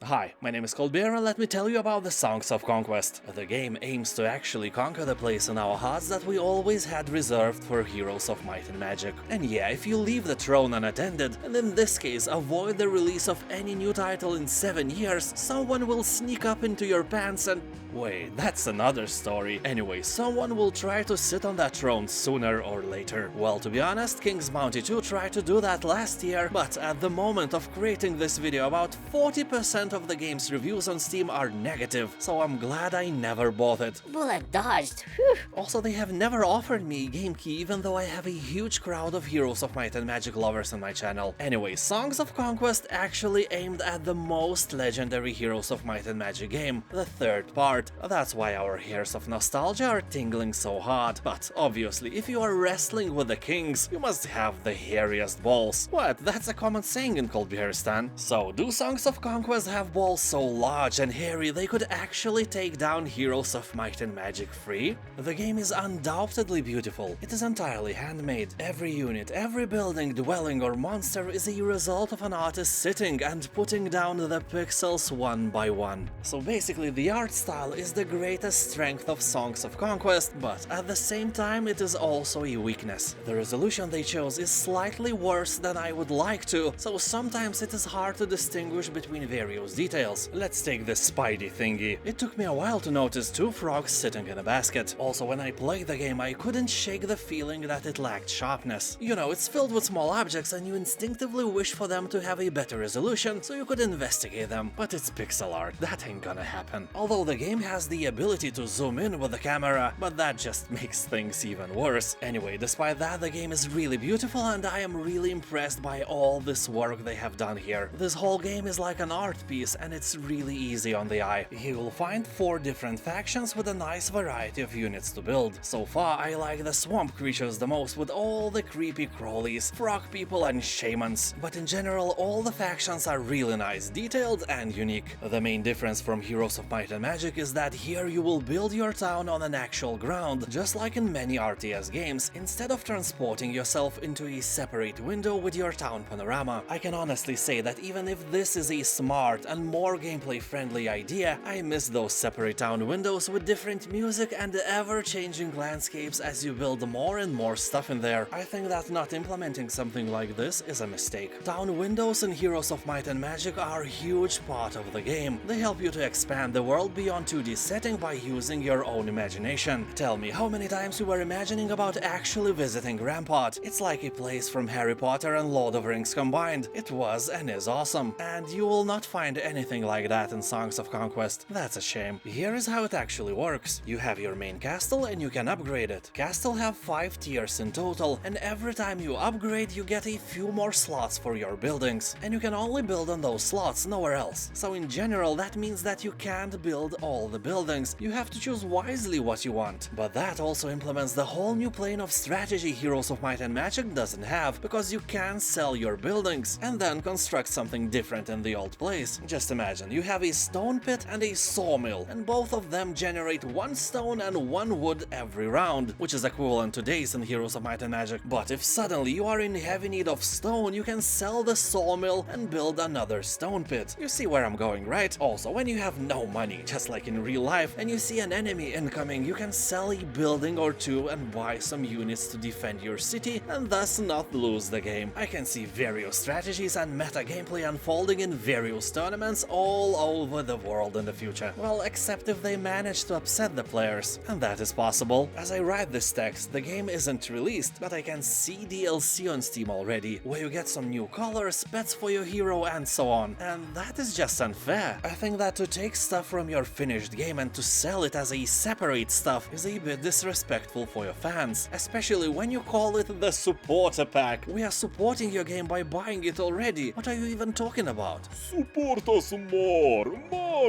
Hi, my name is Colbert and let me tell you about the Songs of Conquest. The game aims to actually conquer the place in our hearts that we always had reserved for Heroes of Might and Magic. And yeah, if you leave the throne unattended, and in this case avoid the release of any new title in 7 years, someone will sneak up into your pants and... Wait, that's another story. Anyway, someone will try to sit on that throne sooner or later. Well, to be honest, King's Bounty 2 tried to do that last year, but at the moment of creating this video, about 40% of the game's reviews on Steam are negative, so I'm glad I never bought it. Bullet dodged. Whew. Also, they have never offered me a game key, even though I have a huge crowd of Heroes of Might and Magic lovers on my channel. Anyway, Songs of Conquest actually aimed at the most legendary Heroes of Might and Magic game, the third part. That's why our hairs of nostalgia are tingling so hard. But obviously, if you are wrestling with the kings, you must have the hairiest balls. What? That's a common saying in Colbieristan. So, do Songs of Conquest have balls so large and hairy they could actually take down Heroes of Might and Magic free? The game is undoubtedly beautiful. It is entirely handmade. Every unit, every building, dwelling or monster is a result of an artist sitting and putting down the pixels one by one. So basically, the art style is the greatest strength of Songs of Conquest, but at the same time it is also a weakness. The resolution they chose is slightly worse than I would like to, so sometimes it is hard to distinguish between various details. Let's take this Spidey thingy. It took me a while to notice 2 frogs sitting in a basket. Also, when I played the game, I couldn't shake the feeling that it lacked sharpness. You know, it's filled with small objects and you instinctively wish for them to have a better resolution so you could investigate them, but it's pixel art. That ain't gonna happen. Although the game has the ability to zoom in with the camera, but that just makes things even worse. Anyway, despite that, the game is really beautiful and I am really impressed by all this work they have done here. This whole game is like an art piece and it's really easy on the eye. You will find 4 different factions with a nice variety of units to build. So far, I like the swamp creatures the most with all the creepy crawlies, frog people and shamans. But in general, all the factions are really nice, detailed and unique. The main difference from Heroes of Might and Magic is that here you will build your town on an actual ground, just like in many RTS games, instead of transporting yourself into a separate window with your town panorama. I can honestly say that even if this is a smart and more gameplay-friendly idea, I miss those separate town windows with different music and ever-changing landscapes as you build more and more stuff in there. I think that not implementing something like this is a mistake. Town windows in Heroes of Might and Magic are a huge part of the game. They help you to expand the world beyond 2D setting by using your own imagination. Tell me, how many times you were imagining about actually visiting Rampart? It's like a place from Harry Potter and Lord of the Rings combined. It was and is awesome. And you will not find anything like that in Songs of Conquest. That's a shame. Here is how it actually works. You have your main castle and you can upgrade it. Castle have 5 tiers in total, and every time you upgrade you get a few more slots for your buildings. And you can only build on those slots, nowhere else. So in general that means that you can't build all the buildings. You have to choose wisely what you want. But that also implements the whole new plane of strategy Heroes of Might and Magic doesn't have, because you can sell your buildings and then construct something different in the old place. Just imagine, you have a stone pit and a sawmill, and both of them generate 1 stone and 1 wood every round, which is equivalent to days in Heroes of Might and Magic. But if suddenly you are in heavy need of stone, you can sell the sawmill and build another stone pit. You see where I'm going, right? Also, when you have no money, just like in real life, and you see an enemy incoming, you can sell a building or 2 and buy some units to defend your city and thus not lose the game. I can see various strategies and meta gameplay unfolding in various tournaments all over the world in the future. Well, except if they manage to upset the players, and that is possible. As I write this text, the game isn't released, but I can see DLC on Steam already, where you get some new colors, pets for your hero and so on. And that is just unfair. I think that to take stuff from your finished game and to sell it as a separate stuff is a bit disrespectful for your fans, especially when you call it the supporter pack. We are supporting your game by buying it already. What are you even talking about? Support us more!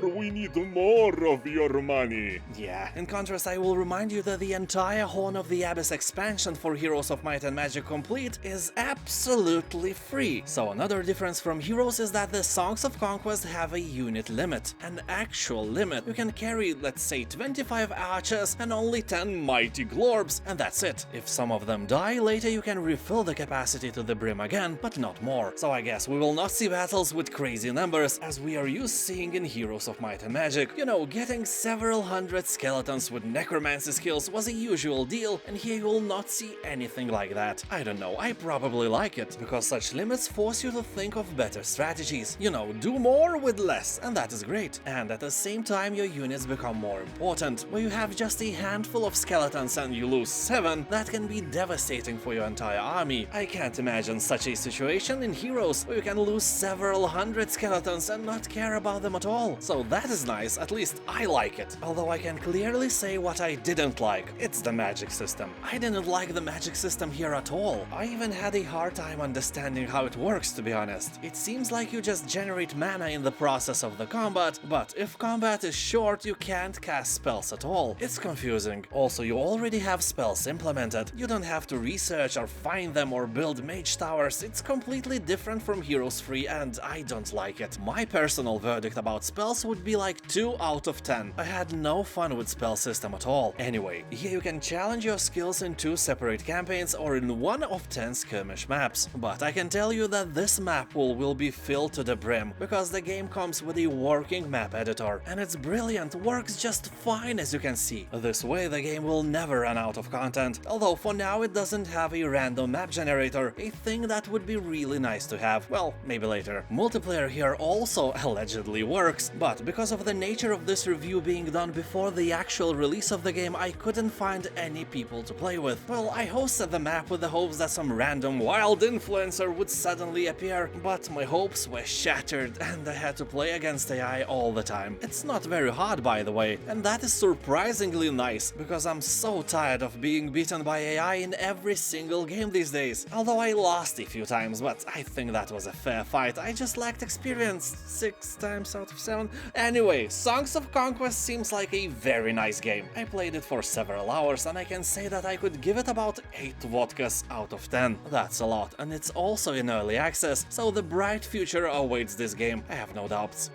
We need more of your money! Yeah, in contrast, I will remind you that the entire Horn of the Abyss expansion for Heroes of Might and Magic Complete is absolutely free. So another difference from Heroes is that the Songs of Conquest have a unit limit, an actual limit. You can carry, let's say, 25 archers and only 10 mighty glorbs, and that's it. If some of them die, later you can refill the capacity to the brim again, but not more. So I guess we will not see battles with crazy numbers, as we are used seeing in Heroes of Might and Magic. You know, getting several hundred skeletons with necromancy skills was a usual deal, and here you will not see anything like that. I don't know, I probably like it, because such limits force you to think of better strategies. You know, do more with less, and that is great. And at the same time your units become more important. Where you have just a handful of skeletons and you lose 7, that can be devastating for your entire army. I can't imagine such a situation in Heroes where you can lose several hundred skeletons and not care about them at all. So that is nice, at least I like it. Although I can clearly say what I didn't like. It's the magic system. I didn't like the magic system here at all. I even had a hard time understanding how it works, to be honest. It seems like you just generate mana in the process of the combat, but if combat is short, you can't cast spells at all. It's confusing. Also, you already have spells implemented. You don't have to research or find them or build mage towers. It's completely different from Heroes 3 and I don't like it. My personal verdict about spells would be like 2 out of 10. I had no fun with spell system at all. Anyway, here you can challenge your skills in 2 separate campaigns or in 1 of 10 skirmish maps. But I can tell you that this map pool will be filled to the brim, because the game comes with a working map editor, and it's brilliant, works just fine as you can see. This way the game will never run out of content, although for now it doesn't have a random map generator, a thing that would be really nice to have, well, maybe later. Multiplayer here also allegedly works, but because of the nature of this review being done before the actual release of the game, I couldn't find any people to play with. Well, I hosted the map with the hopes that some random wild influencer would suddenly appear, but my hopes were shattered and I had to play against AI all the time. It's not very hard, by the way, and that is surprisingly nice, because I'm so tired of being beaten by AI in every single game these days. Although I lost a few times, but I think that was a fair fight, I just lacked experience 6 times out of 7. Anyway, Songs of Conquest seems like a very nice game. I played it for several hours and I can say that I could give it about 8 vodkas out of 10. That's a lot, and it's also in early access, so the bright future awaits this game, I have no doubts.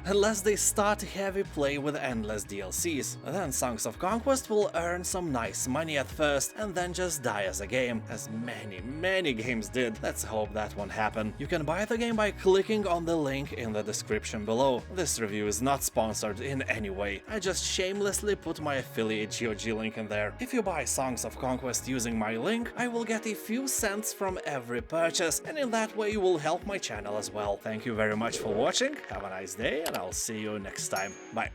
Unless they start heavy play with endless DLCs. Then Songs of Conquest will earn some nice money at first and then just die as a game, as many games did. Let's hope that won't happen. You can buy the game by clicking on the link in the description below. This review is not sponsored in any way, I just shamelessly put my affiliate GOG link in there. If you buy Songs of Conquest using my link, I will get a few cents from every purchase, and in that way you will help my channel as well. Thank you very much for watching, have a nice day, and I'll see you next time. Bye.